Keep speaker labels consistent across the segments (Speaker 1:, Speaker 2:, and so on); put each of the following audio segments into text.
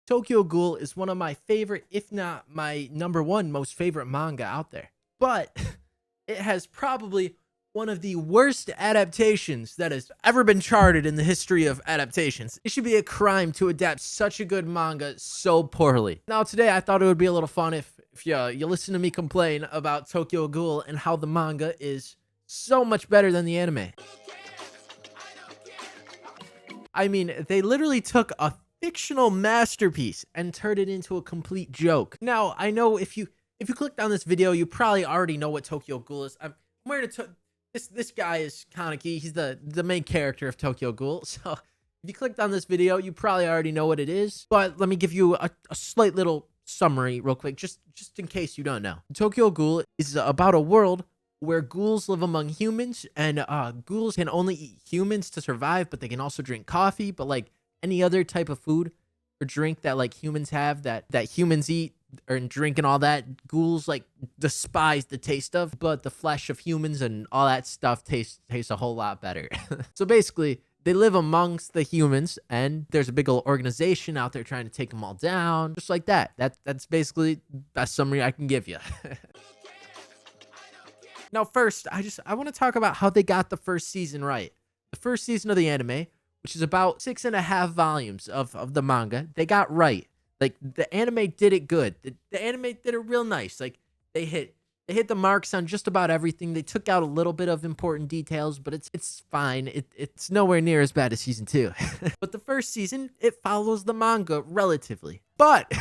Speaker 1: Tokyo Ghoul is one of my favorite, if not my number one most favorite manga out there. But it has probably one of the worst adaptations that has ever been charted in the history of adaptations. It should be a crime to adapt such a good manga so poorly. Now today I thought it would be a little fun if you listen to me complain about Tokyo Ghoul and how the manga is so much better than the anime. I mean, they literally took a fictional masterpiece and turned it into a complete joke. Now, I know if you clicked on this video, you probably already know what Tokyo Ghoul is. I'm wearing this guy is Kaneki. He's the main character of Tokyo Ghoul. So if you clicked on this video, you probably already know what it is. But let me give you a slight little summary real quick, just in case you don't know. Tokyo Ghoul is about a world where ghouls live among humans, and ghouls can only eat humans to survive, but they can also drink coffee. But like any other type of food or drink that like humans have, that humans eat or drink and all that, ghouls like despise the taste of, but the flesh of humans and all that stuff tastes a whole lot better. So basically, they live amongst the humans, and there's a big old organization out there trying to take them all down, just like that. That's basically the best summary I can give you. Now, first, I want to talk about how they got the first season right. The first season of the anime, which is about 6.5 volumes of the manga, they got right. Like, the anime did it good. The anime did it real nice. Like, they hit the marks on just about everything. They took out a little bit of important details, but it's fine. It's nowhere near as bad as season 2. But the first season, it follows the manga relatively. But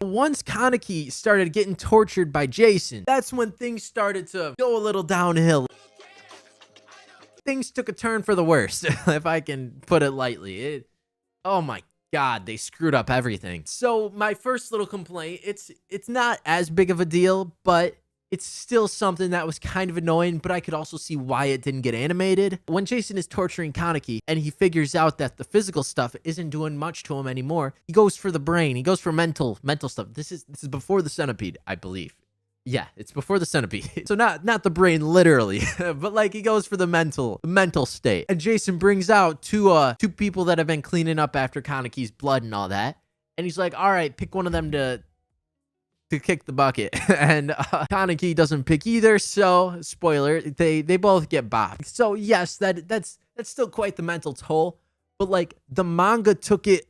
Speaker 1: once Kaneki started getting tortured by Jason, that's when things started to go a little downhill. Things took a turn for the worst, if I can put it lightly. Oh my God, they screwed up everything. So my first little complaint, it's not as big of a deal, but it's still something that was kind of annoying, but I could also see why it didn't get animated. When Jason is torturing Kaneki and he figures out that the physical stuff isn't doing much to him anymore, he goes for the brain. He goes for mental stuff. This is before the centipede, I believe. Yeah, it's before the centipede. So not the brain literally, but like he goes for the mental state. And Jason brings out two people that have been cleaning up after Kaneki's blood and all that. And he's like, all right, pick one of them to kick the bucket. And Kaneki doesn't pick either, so spoiler, they both get bopped. So yes, that's still quite the mental toll, but like the manga took it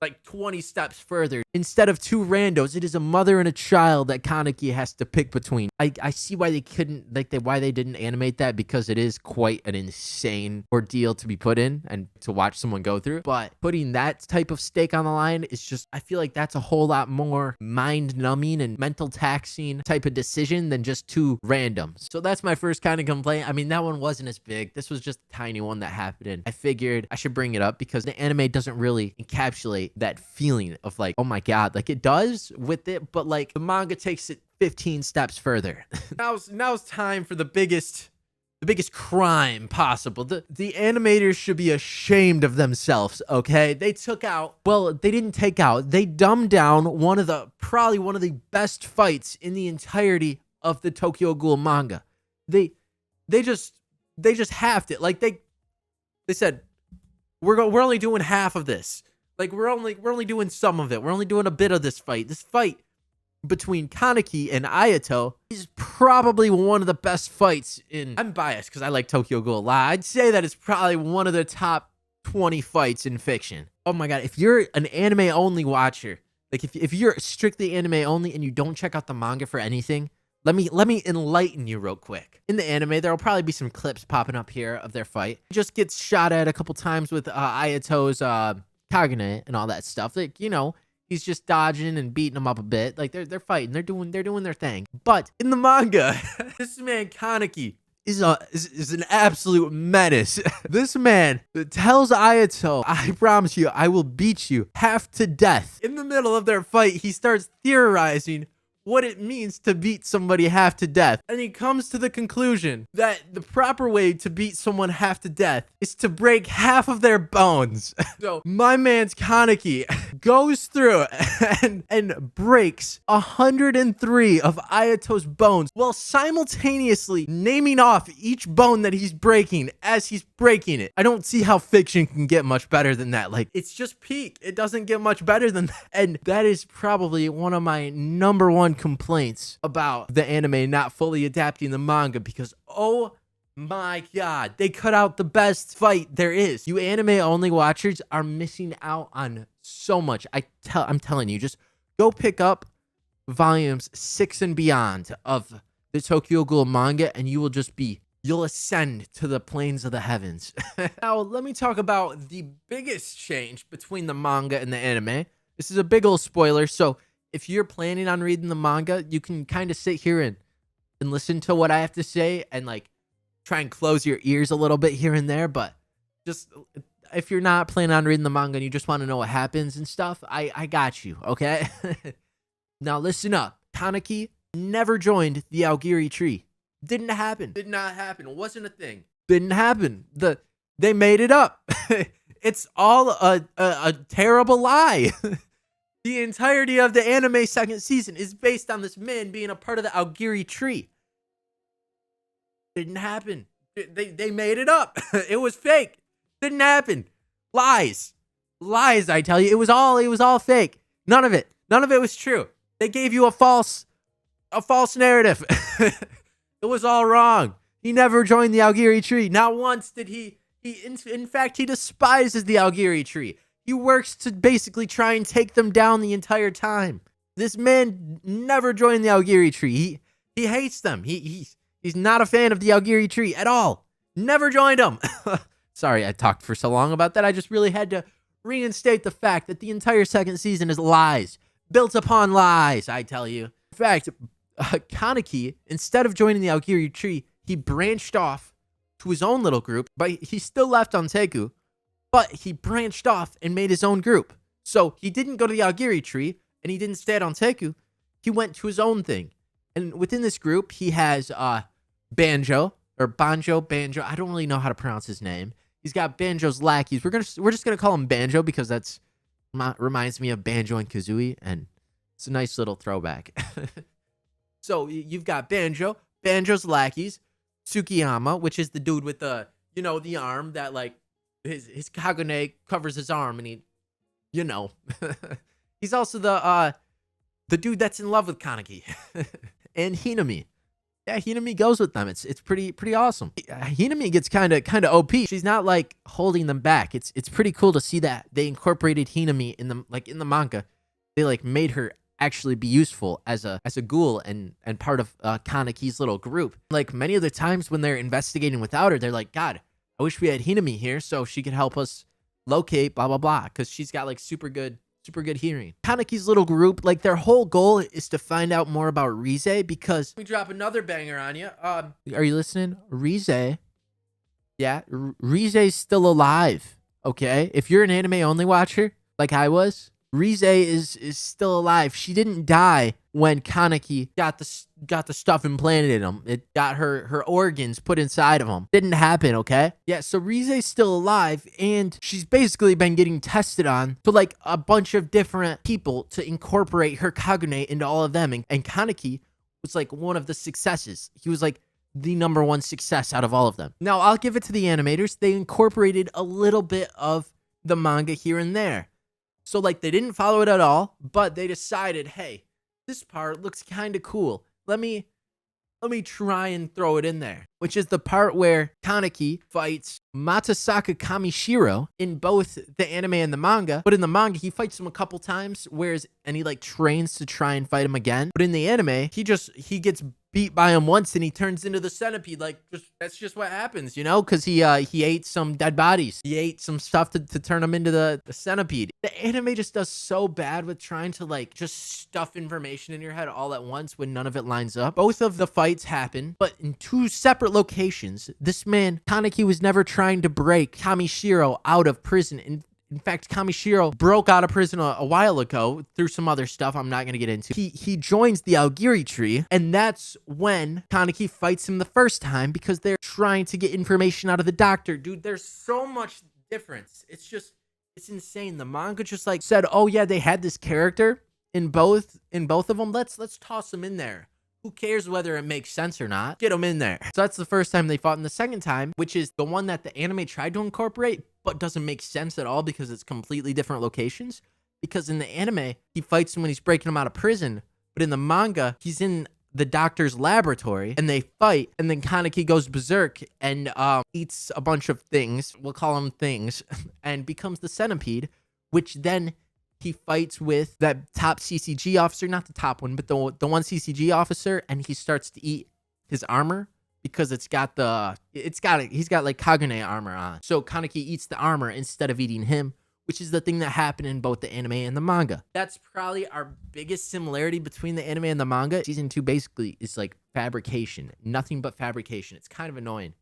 Speaker 1: like 20 steps further. Instead of two randos, it is a mother and a child that Kaneki has to pick between. I see why they couldn't, why they didn't animate that, because it is quite an insane ordeal to be put in and to watch someone go through. But putting that type of stake on the line is just, I feel like that's a whole lot more mind-numbing and mental taxing type of decision than just two randoms. So that's my first kind of complaint. I mean, that one wasn't as big. This was just a tiny one that happened, and I figured I should bring it up because the anime doesn't really encapsulate that feeling of like, oh my God, like it does with it, but like the manga takes it 15 steps further. Now's time for the biggest crime possible. The animators should be ashamed of themselves, okay? They didn't take out, they dumbed down probably one of the best fights in the entirety of the Tokyo Ghoul manga. They just halved it. Like they said, we're only doing half of this. Like we're only doing some of it. We're only doing a bit of this fight. This fight between Kaneki and Ayato is probably one of the best fights in... I'm biased because I like Tokyo Ghoul a lot. I'd say that it's probably one of the top 20 fights in fiction. Oh my God, if you're an anime-only watcher, like if you're strictly anime-only and you don't check out the manga for anything, let me enlighten you real quick. In the anime, there'll probably be some clips popping up here of their fight. He just gets shot at a couple times with Ayato's Kagane and all that stuff. Like, you know, he's just dodging and beating them up a bit. Like they're fighting, they're doing their thing. But in the manga, this man Kaneki is an absolute menace. This man tells Ayato, I promise you, I will beat you half to death. In the middle of their fight, he starts theorizing what it means to beat somebody half to death. And he comes to the conclusion that the proper way to beat someone half to death is to break half of their bones. So my man's Kaneki goes through and breaks 103 of Ayato's bones while simultaneously naming off each bone that he's breaking as he's breaking it. I don't see how fiction can get much better than that. Like, it's just peak. It doesn't get much better than that. And that is probably one of my number one complaints about the anime not fully adapting the manga, because oh my god, they cut out the best fight there is. You anime only watchers are missing out on so much. I'm telling you, just go pick up volumes 6 and beyond of the Tokyo Ghoul manga and you'll ascend to the plains of the heavens. Now, let me talk about the biggest change between the manga and the anime. This is a big old spoiler, so if you're planning on reading the manga, you can kind of sit here and listen to what I have to say and like try and close your ears a little bit here and there. But just if you're not planning on reading the manga and you just want to know what happens and stuff, I got you, okay? Now listen up. Kaneki never joined the Aogiri tree. Didn't happen. Did not happen. It wasn't a thing. Didn't happen. They made it up. It's all a terrible lie. The entirety of the anime second season is based on this man being a part of the Aogiri tree. Didn't happen. They made it up. It was fake. Didn't happen. Lies. Lies, I tell you. It was all fake. None of it was true. They gave you a false narrative. It was all wrong. He never joined the Aogiri tree. Not once did he in fact, he despises the Aogiri tree. He works to basically try and take them down the entire time. This man never joined the Aogiri tree. He hates them. He's not a fan of the Aogiri tree at all. Never joined them. Sorry, I talked for so long about that. I just really had to reinstate the fact that the entire second season is lies. Built upon lies, I tell you. In fact, Kaneki, instead of joining the Aogiri tree, he branched off to his own little group, but he still left on Teku, but he branched off and made his own group. So he didn't go to the Aogiri tree, and he didn't stay on Teku. He went to his own thing. And within this group, he has Banjo. I don't really know how to pronounce his name. He's got Banjo's lackeys. We're just gonna call him Banjo because that's reminds me of Banjo and Kazooie, and it's a nice little throwback. So you've got Banjo's lackeys, Tsukiyama, which is the dude with the arm that like his Kagune covers his arm, and he's also the dude that's in love with Kaneki. And Hinomi. Yeah, Hinomi goes with them. It's pretty awesome. Hinomi gets kind of OP. She's not like holding them back. It's pretty cool to see that they incorporated Hinomi in the manga. They like made her actually be useful as a ghoul and part of Kaneki's little group. Like many of the times when they're investigating without her, they're like, God, I wish we had Hinomi here so she could help us locate blah blah blah, because she's got like super good hearing. Kaneki's little group, like their whole goal is to find out more about Rize, because we drop another banger on you. Are you listening? Rize. Yeah, Rize's still alive. Okay, if you're an anime only watcher like I was, Rize is still alive. She didn't die when Kaneki got the stuff implanted in him. It got her organs put inside of him. Didn't happen, okay? Yeah, so Rize's still alive, and she's basically been getting tested on to like a bunch of different people to incorporate her Kagune into all of them. And Kaneki was like one of the successes. He was like the number one success out of all of them. Now, I'll give it to the animators. They incorporated a little bit of the manga here and there. So like they didn't follow it at all, but they decided, hey, this part looks kind of cool. Let me try and throw it in there, which is the part where Kaneki fights Matasaka Kamishiro in both the anime and the manga. But in the manga, he fights him a couple times, and he like trains to try and fight him again. But in the anime, he gets beat by him once and he turns into the centipede. Like, that's just what happens, because he ate some dead bodies. He ate some stuff to turn him into the centipede. The anime just does so bad with trying to like just stuff information in your head all at once when none of it lines up. Both of the fights happen, but in two separate locations. This man, Kaneki, was never trying to break Kamishiro out of prison. In In fact, Kamishiro broke out of prison a while ago through some other stuff I'm not going to get into. He joins the Aogiri tree, and that's when Kaneki fights him the first time because they're trying to get information out of the doctor. Dude, there's so much difference. It's insane. The manga just like said, oh yeah, they had this character in both of them. Let's toss him in there. Who cares whether it makes sense or not? Get them in there. So that's the first time they fought. And the second time, which is the one that the anime tried to incorporate, but doesn't make sense at all because it's completely different locations. Because in the anime, he fights him when he's breaking him out of prison. But in the manga, he's in the doctor's laboratory and they fight. And then Kaneki goes berserk and eats a bunch of things. We'll call them things. And becomes the centipede, which then he fights with that top CCG officer, not the top one, but the one CCG officer, and he starts to eat his armor because he's got like Kagune armor on. So Kaneki eats the armor instead of eating him, which is the thing that happened in both the anime and the manga. That's probably our biggest similarity between the anime and the manga. Season 2 basically is like fabrication, nothing but fabrication. It's kind of annoying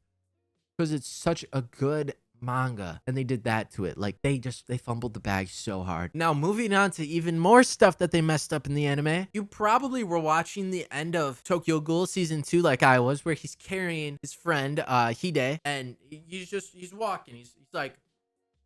Speaker 1: because it's such a good manga and they did that to it. Like they fumbled the bag so hard. Now moving on to even more stuff that they messed up in the anime. You probably were watching the end of Tokyo Ghoul season 2 like I was, where he's carrying his friend Hide, and he's walking. He's like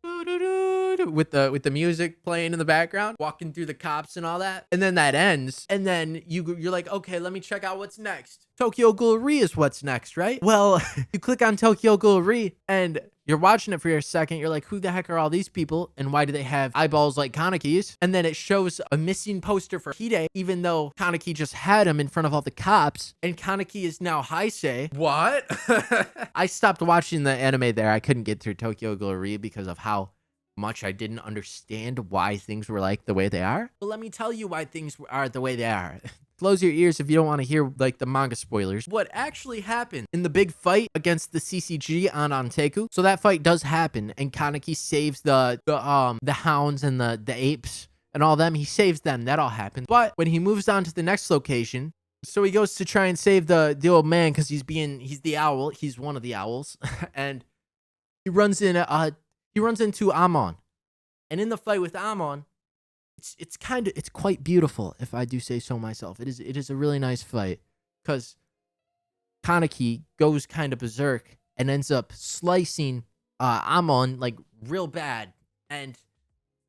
Speaker 1: with the music playing in the background, walking through the cops and all that. And then that ends. And then you're like, okay, let me check out what's next. Tokyo Ghoul Re is what's next, right? Well, you click on Tokyo Ghoul Re and you're watching it for a second. You're like, who the heck are all these people? And why do they have eyeballs like Kaneki's? And then it shows a missing poster for Hide, even though Kaneki just had him in front of all the cops. And Kaneki is now Heisei. What? I stopped watching the anime there. I couldn't get through Tokyo Ghoul Re because of how much I didn't understand why things were like the way they are. But let me tell you why things are the way they are. Close your ears if you don't want to hear like the manga spoilers. What actually happened in the big fight against the CCG on Anteku? So that fight does happen, and Kaneki saves the hounds and the apes and all them. He saves them. That all happens. But when he moves on to the next location, so he goes to try and save the old man because he's the owl. He's one of the owls, and he runs into Amon, and in the fight with Amon, it's quite beautiful, if I do say so myself. It is a really nice fight because Kaneki goes kind of berserk and ends up slicing Amon like real bad, and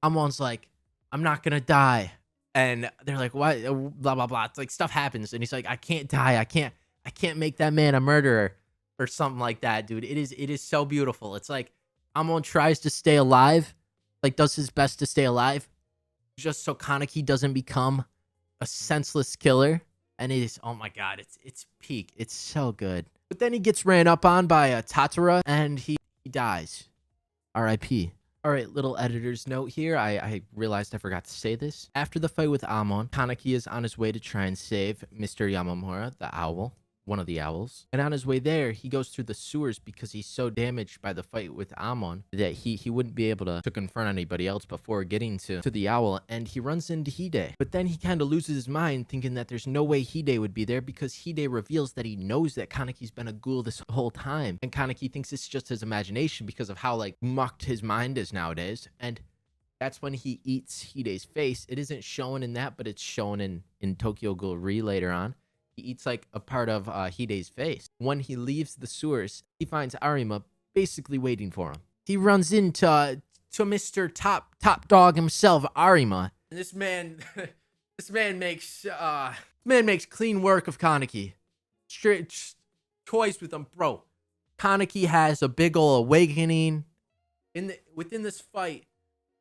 Speaker 1: Amon's like, I'm not gonna die, and they're like, what? Blah blah blah. It's like stuff happens, and he's like, I can't die. I can't make that man a murderer or something like that, dude. It is so beautiful. It's like Amon tries to stay alive, like does his best to stay alive, just so Kaneki doesn't become a senseless killer. And it is, oh my god, it's peak. It's so good. But then he gets ran up on by Tatara, and he dies. R.I.P. All right, little editor's note here. I realized I forgot to say this. After the fight with Amon, Kaneki is on his way to try and save Mr. Yamamura, the owl. One of the owls. And on his way there, he goes through the sewers because he's so damaged by the fight with Amon that he wouldn't be able to confront anybody else before getting to the owl, and he runs into Hide. But then he kind of loses his mind, thinking that there's no way Hide would be there because Hide reveals that he knows that Kaneki's been a ghoul this whole time. And Kaneki thinks it's just his imagination because of how like mucked his mind is nowadays. And that's when he eats Hide's face. It isn't shown in that, but it's shown in Tokyo Ghoul Re later on. He eats like a part of Hide's face. When he leaves the sewers, he finds Arima basically waiting for him. He runs into Mr. Top Dog himself, Arima. And this man makes clean work of Kaneki. Straight toys with him, bro. Kaneki has a big ol' awakening within this fight.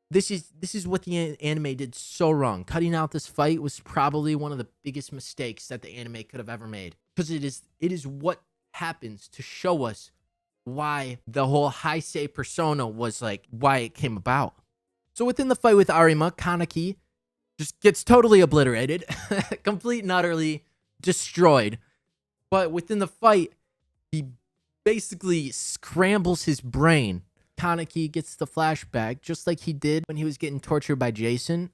Speaker 1: This is what the anime did so wrong. Cutting out this fight was probably one of the biggest mistakes that the anime could have ever made. Because it is what happens to show us why the whole Heisei persona was like, why it came about. So within the fight with Arima, Kaneki just gets totally obliterated. Complete and utterly destroyed. But within the fight, he basically scrambles his brain. Kaneki gets the flashback, just like he did when he was getting tortured by Jason.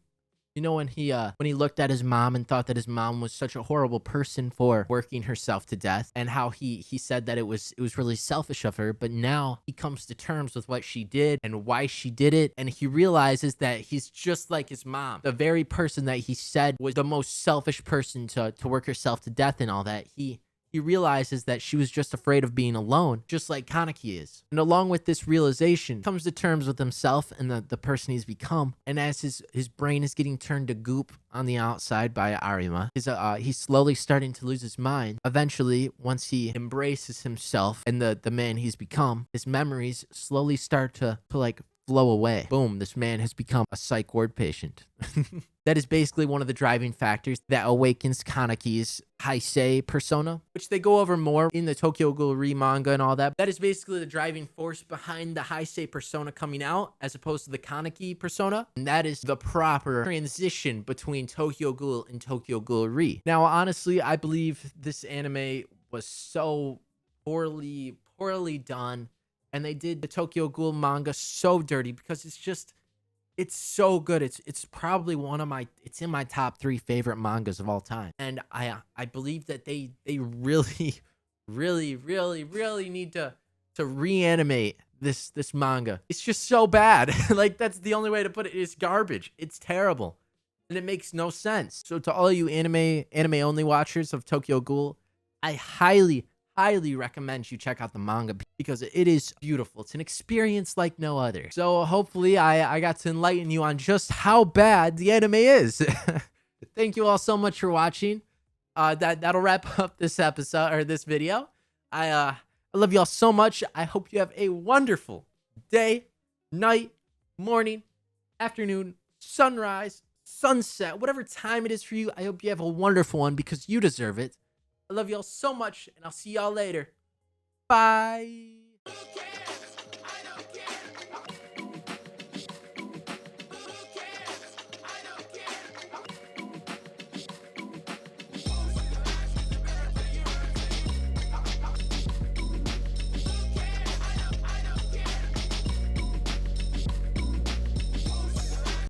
Speaker 1: You know, when he looked at his mom and thought that his mom was such a horrible person for working herself to death, and how he said that it was really selfish of her, but now he comes to terms with what she did and why she did it, and he realizes that he's just like his mom. The very person that he said was the most selfish person to work herself to death and all that. He realizes that she was just afraid of being alone, just like Kaneki is. And along with this realization, comes to terms with himself and the person he's become. And as his brain is getting turned to goop on the outside by Arima, he's slowly starting to lose his mind. Eventually, once he embraces himself and the man he's become, his memories slowly start to like flow away. Boom, this man has become a psych ward patient. That is basically one of the driving factors that awakens Kaneki's Heisei persona, which they go over more in the Tokyo Ghoul manga and all that. That is basically the driving force behind the Heisei persona coming out, as opposed to the Kaneki persona. And that is the proper transition between Tokyo Ghoul and Tokyo Ghoul Re. Now, honestly, I believe this anime was so poorly done, and they did the Tokyo Ghoul manga so dirty, because it's so good. It's probably it's in my top 3 favorite mangas of all time. And I believe that they really really need to reanimate this manga. It's just so bad. Like, that's the only way to put it. It's garbage. It's terrible. And it makes no sense. So to all you anime only watchers of Tokyo Ghoul, I highly recommend you check out the manga, because it is beautiful. It's an experience like no other. So hopefully I got to enlighten you on just how bad the anime is. Thank you all so much for watching. That'll wrap up this episode, or this video. I love y'all so much. I hope you have a wonderful day, night, morning, afternoon, sunrise, sunset, whatever time it is for you. I hope you have a wonderful one, because you deserve it. I love y'all so much, and I'll see y'all later. Bye.